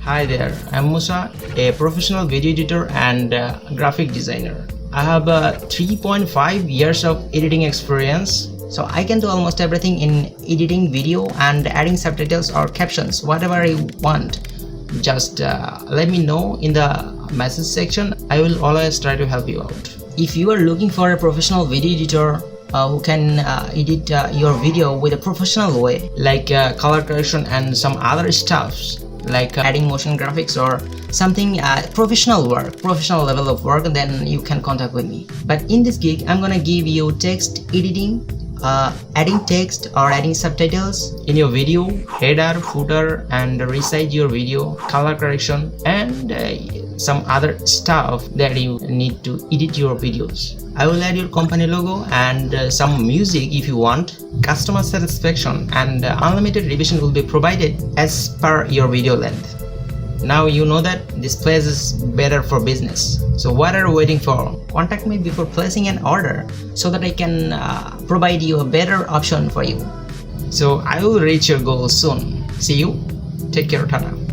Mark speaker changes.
Speaker 1: Hi there, I'm Musa, a professional video editor and graphic designer. I have 3.5 years of editing experience, so I can do almost everything in editing video and adding subtitles or captions, whatever I want. Just let me know in the message section. I will always try to help you out. If you are looking for a professional video editor who can edit your video with a professional way, like color correction and some other stuffs, like adding motion graphics or something professional level of work, then you can contact with me. But in this gig, I'm gonna give you text editing, adding text or adding subtitles in your video, header, footer, and resize your video, color correction, and some other stuff that you need to edit your videos. I will add your company logo and some music if you want. Customer satisfaction and unlimited revision will be provided as per your video length. Now you know that this place is better for business. So what are you waiting for? Contact me before placing an order so that I can provide you a better option for you. So I will reach your goal soon. See you. Take care. Tata.